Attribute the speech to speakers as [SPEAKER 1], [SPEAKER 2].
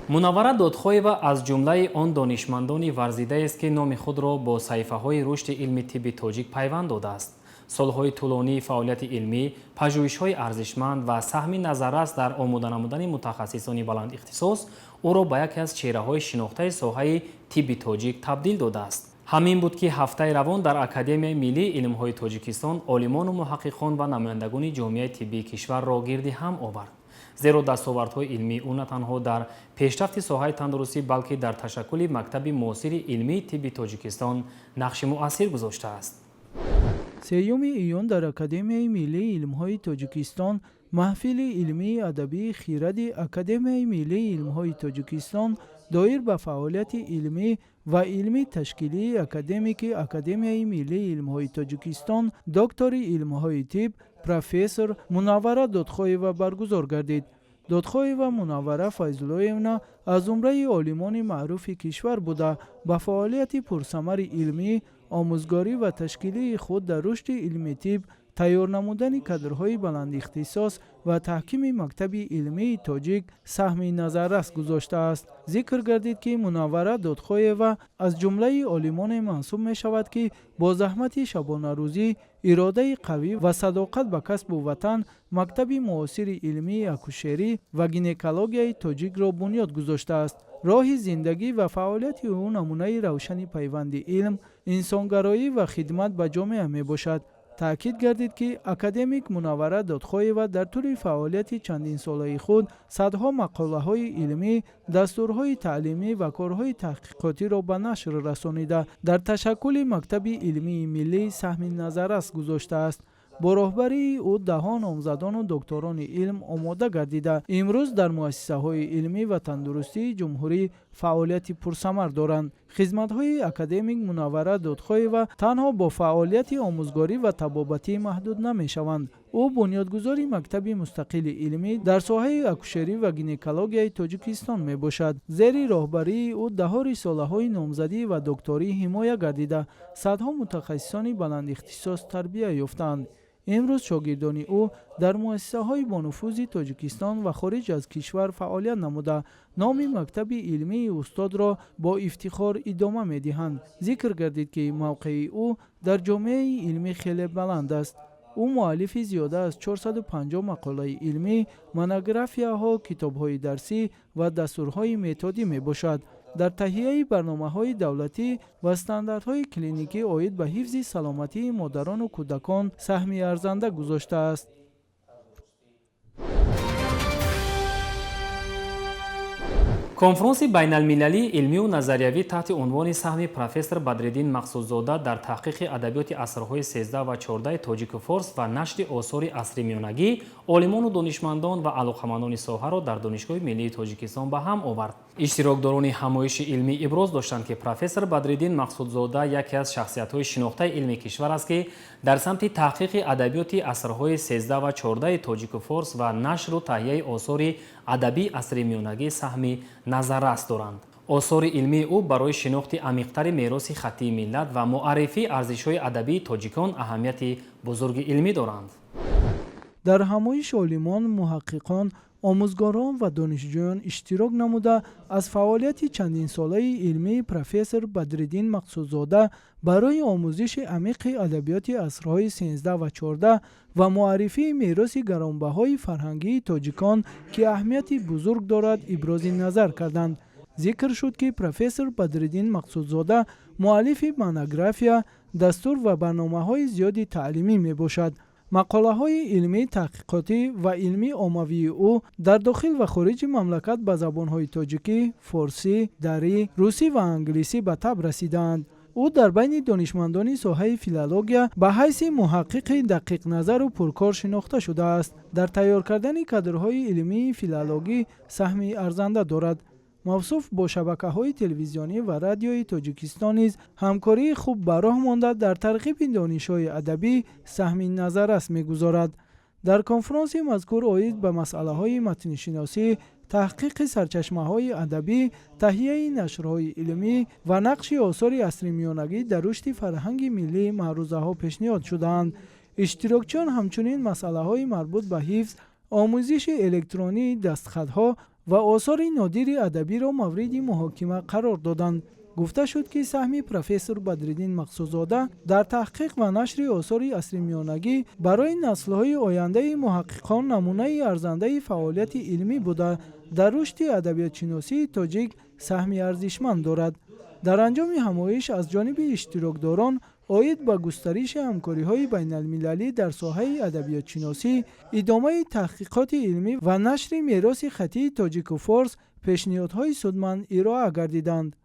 [SPEAKER 1] мунаввара додхоева аз ҷумлаи он донишмандони варзидаест ки номи худро бо саҳифаҳои рушди илми тибби тоҷик пайванд додааст. солҳои тӯлонии фаъолияти илмӣ, пажӯҳишҳои арзишманд ва саҳми назаррас дар омода намудани мутахассисони баландихтисос ӯро ба яке аз чеҳраҳои шинохтаи соҳаи тибби тоҷик табдил додааст. ҳамин буд ки ҳафтаи равон дар Академияи миллии илмҳои Тоҷикистон олимону муҳаққиқон ва намояндагони ҷомеаи тиббии кишварро гирди ҳам овард. зеро дастовардҳои илмии ӯ на танҳо дар пешрафти соҳаи тандурустӣ, балки дар ташаккули мактаби муосири илмии тибби Тоҷикистон нақши муассир гузоштааст.
[SPEAKER 2] 3 июн дар Академияи миллии илмҳои Тоҷикистон маҳфили илмии адабии хиради Академияи миллии илмҳои Тоҷикистон доир ба фаъолияти илмӣ ва илми ташкилии академики Академияи миллии илмҳои Тоҷикистон, доктори илмҳои тиб, профессор Мунаввара Додхоева баргузор гардид. Додхоева Мунаввара Файзуллоевна аз зумраи олимони маъруфи кишвар буда ба фаъолияти пурсамари илмӣ, омӯзгорӣ ва ташкилии худ дар рушди илми тиб, тайёр намудани кадрҳои баландихтисос ва таҳкими мактаби илмии тоҷик саҳми назаррас гузоштааст. зикр гардид ки Мунаввара Додхоева аз ҷумлаи олимоне маҳсуб мешавад ки бо заҳмати шабонарӯзӣ, иродаи қавӣ ва садоқат ба касбу ватан мактаби муосири илмии акушерӣ ва гинекологияи тоҷикро бунёд гузоштааст. роҳи зиндагӣ ва фаъолияти ӯ намунаи равшани пайванди илм, инсонгароӣ ва хидмат ба ҷомеа мебошад. таъкид гардид ки академик Мунаввара Додхоева дар тӯли фаъолияти чандинсолаи худ садҳо мақолаҳои илмӣ, дастурҳои таълимӣ ва корҳои таҳқиқотиро ба нашр расонида, дар ташаккули мактаби илмии миллӣ саҳми назаррас гузоштааст. бо роҳбарии ӯ даҳон номзадону докторони илм омода гардида, имрӯз дар муассисаҳои илмӣ ва тандурустии ҷумҳурӣ фаъолияти пурсамар доранд. хизматҳои академик Мунаввара Додхоева танҳо бо фаъолияти омӯзгорӣ ва табобатӣ маҳдуд намешаванд. ӯ бунёдгузори мактаби мустақили илмӣ дар соҳаи акушерӣ ва гинекологияи Тоҷикистон мебошад. зери роҳбарии ӯ даҳо рисолаҳои номзадӣ ва докторӣ ҳимоя гардида, садҳо мутахассисони баландихтисос тарбия ёфтаанд. имрӯз шогирдони ӯ дар муассисаҳои бонуфузи Тоҷикистон ва хориҷ аз кишвар фаъолият намуда, номи мактаби илмии устодро бо ифтихор идома медиҳанд. зикр гардид ки мавқеи ӯ дар ҷомеаи илмӣ хеле баланд аст. ӯ муаллифи зиёда аз 450 мақолаи илмӣ, монографияҳо, китобҳои дарсӣ ва дастурҳои методӣ мебошад. дар таҳияи барномаҳои давлатӣ ва стандартҳои клиникӣ оид ба ҳифзи саломатии модарону кӯдакон саҳми арзанда гузоштааст.
[SPEAKER 1] конфронси байналмилалии илмию назариявӣ таҳти унвони саҳми профессор Бадриддин Мақсудзода дар таҳқиқи адабиёти асрҳои 13 ва 14 тоҷику форс ва нашри осори асримиёнагӣ олимону донишмандон ва алоқамандони соҳаро дар Донишгоҳи Миллии Тоҷикистон ба ҳам овард. иштирокдорони ҳамоиши илмӣ иброз доштанд ки профессор Бадриддин Мақсудзода яке аз шахсиятҳои шинохтаи илми кишвар аст ки дар самти таҳқиқи адабиёти асрҳои 13 ва 14 тоҷику форс ва нашру таҳияи осори адабии асримиёнагӣ саҳми назаррас доранд. осори илмии ӯ барои шинохти амиқтари мероси хаттии миллат ва муаррифии арзишҳои адабии тоҷикон аҳамияти бузурги илмӣ доранд.
[SPEAKER 2] дар ҳамоиш олимон, муҳаққиқон, омӯзгорон ва донишҷӯён иштирок намуда аз фаъолияти чандинсолаи илмии профессор Бадриддин Мақсудзода барои омӯзиши амиқи адабиёти асрҳои 13 ва 14 ва муаррифии мероси гаронбаҳои фарҳангии тоҷикон ки аҳамияти бузург дорад ибрози назар карданд. зикр шуд ки профессор Бадриддин Мақсудзода муаллифи монография, дастур ва барномаҳои зиёди таълимӣ мебошад. мақолаҳои илмӣ, таҳқиқотӣ ва илмии оммавии ӯ дар дохил ва хориҷи мамлакат ба забонҳои тоҷикӣ, форсӣ, дарӣ, русӣ ва англисӣ ба таб расидаанд. ӯ дар байни донишмандони соҳаи филология ба ҳайси муҳаққиқи дақиқназару пуркор шинохта шудааст. дар тайёр кардани кадрҳои илмии филологӣ саҳми арзанда дорад. мавсуф бо шабакаҳои телевизионӣ ва радиои Тоҷикистон низ ҳамкории хуб ба роҳ монда дар тарғиби донишҳои адабӣ саҳми назаррас мегузорад. дар конфронси мазкур оид ба масъалаҳои матнишиносӣ, таҳқиқи сарчашмаҳои адабӣ, таҳияи нашрҳои илмӣ ва нақши осори асримиёнагӣ дар рушди фарҳанги миллӣ маърузаҳо пешниҳод шудаанд. иштирокчиён ҳамчунин масъалаҳои марбут ба ҳифз, آموزش الکترونی دستخطها و آثار نادر ادبی را مورد محاکمه قرار دادند. گفته شد که سهم پروفسور بدرالدین مقصودزاده در تحقیق و نشر آثار عصر میانگی برای نسل‌های آینده محققان نمونه ارزنده فعالیت علمی بوده در رشد ادبیات شناسی تاجیک سهم ارزشمند دارد. در انجام همایش از جانب اشتراکداران عاید به گسترش همکاری‌های بین‌المللی در ساحه ادبیات شناسی، ادامه تحقیقات علمی و نشر میراث خطی تاجیک و فارس پیشنهادهای سودمند ارائه گردیدند.